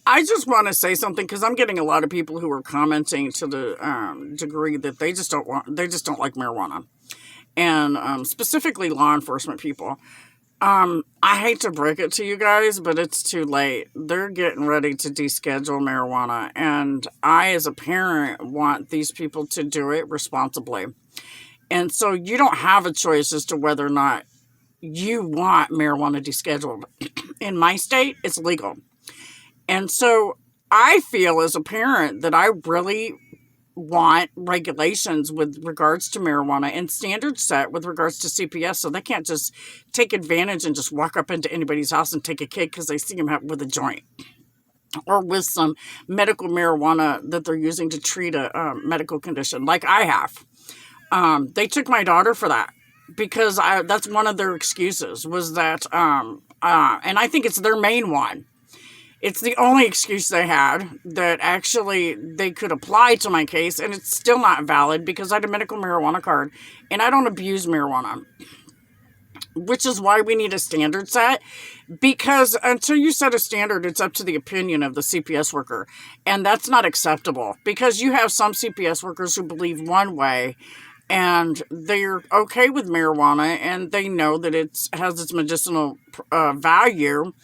I just want to say something because I'm getting a lot of people who are commenting to the degree that they just don't like marijuana, and specifically law enforcement people. I hate to break it to you guys, but it's too late. They're getting ready to deschedule marijuana, and I, as a parent, want these people to do it responsibly. And so you don't have a choice as to whether or not you want marijuana descheduled. In my state, it's legal. And so I feel as a parent that I really want regulations with regards to marijuana and standards set with regards to CPS, so they can't just take advantage and just walk up into anybody's house and take a kid because they see him with a joint or with some medical marijuana that they're using to treat a medical condition like I have. They took my daughter for that because that's one of their excuses was that, and I think it's their main one. It's the only excuse they had that actually they could apply to my case, and it's still not valid because I had a medical marijuana card, and I don't abuse marijuana, which is why we need a standard set, because until you set a standard, it's up to the opinion of the CPS worker, and that's not acceptable because you have some CPS workers who believe one way, and they're okay with marijuana, and they know that it has its medicinal value.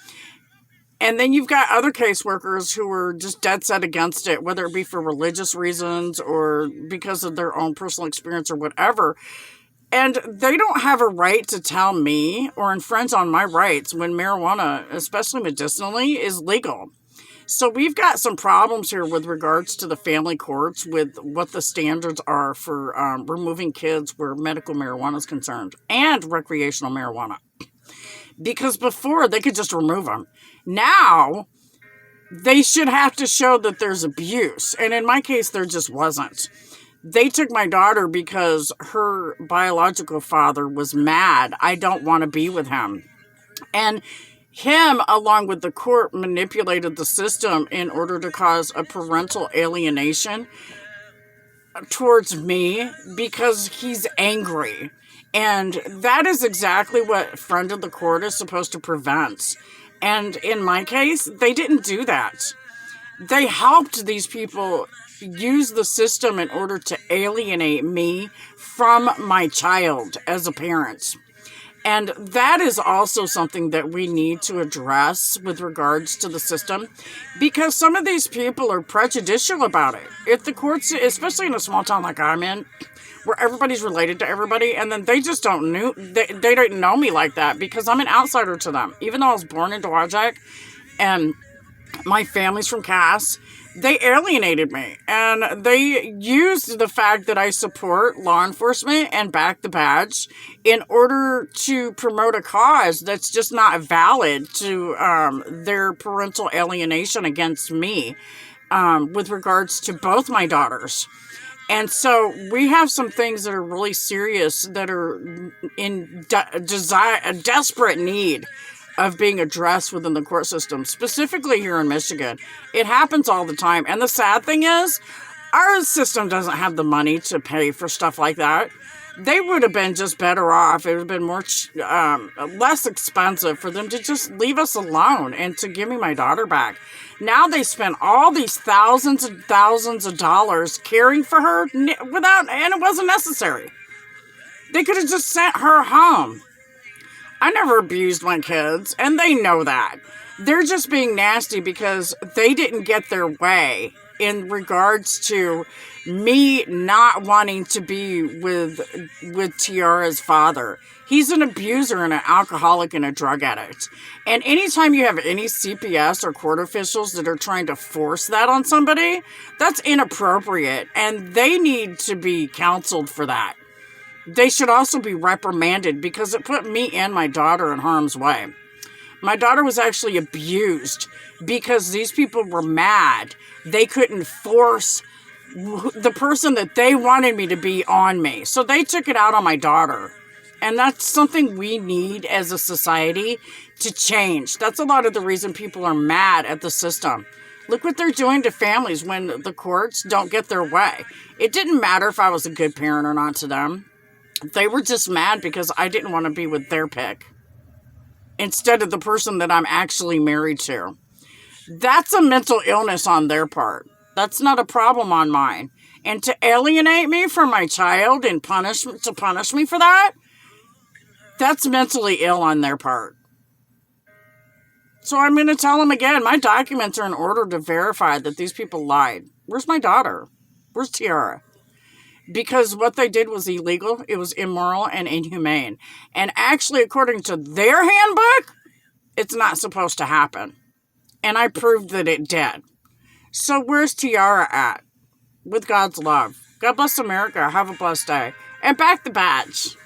And then you've got other caseworkers who are just dead set against it, whether it be for religious reasons or because of their own personal experience or whatever. And they don't have a right to tell me or infringe on my rights when marijuana, especially medicinally, is legal. So we've got some problems here with regards to the family courts with what the standards are for removing kids where medical marijuana is concerned and recreational marijuana. Because before, they could just remove them. Now, they should have to show that there's abuse. And in my case, there just wasn't. They took my daughter because her biological father was mad. I don't want to be with him. And him, along with the court, manipulated the system in order to cause a parental alienation towards me because he's angry. And that is exactly what friend of the court is supposed to prevent. And in my case, they didn't do that. They helped these people use the system in order to alienate me from my child as a parent. And that is also something that we need to address with regards to the system, because some of these people are prejudicial about it. If the courts, especially in a small town like I'm in, where everybody's related to everybody, and then they just they don't know me like that because I'm an outsider to them. Even though I was born in Dowagiac and my family's from Cass, they alienated me, and they used the fact that I support law enforcement and back the badge in order to promote a cause that's just not valid to their parental alienation against me with regards to both my daughters. And so we have some things that are really serious that are in desperate need of being addressed within the court system, specifically here in Michigan. It happens all the time. And the sad thing is, our system doesn't have the money to pay for stuff like that. They would have been just better off. It would have been more less expensive for them to just leave us alone and to give me my daughter back. Now they spend all these thousands and thousands of dollars caring for her and it wasn't necessary. They could have just sent her home. I never abused my kids, and they know that. They're just being nasty because they didn't get their way in regards to me not wanting to be with Tiara's father. He's an abuser and an alcoholic and a drug addict. And anytime you have any CPS or court officials that are trying to force that on somebody, that's inappropriate, and they need to be counseled for that. They should also be reprimanded because it put me and my daughter in harm's way. My daughter was actually abused because these people were mad. They couldn't force the person that they wanted me to be on me. So they took it out on my daughter. And that's something we need as a society to change. That's a lot of the reason people are mad at the system. Look what they're doing to families when the courts don't get their way. It didn't matter if I was a good parent or not to them. They were just mad because I didn't want to be with their pick instead of the person that I'm actually married to. That's a mental illness on their part. That's not a problem on mine. And to alienate me from my child and punish me for that, that's mentally ill on their part. So I'm going to tell them again, my documents are in order to verify that these people lied. Where's my daughter? Where's Tiara? Because what they did was illegal, it was immoral and inhumane. And actually, according to their handbook, it's not supposed to happen. And I proved that it did. So where's Tiara at? With God's love. God bless America. Have a blessed day. And back the badge.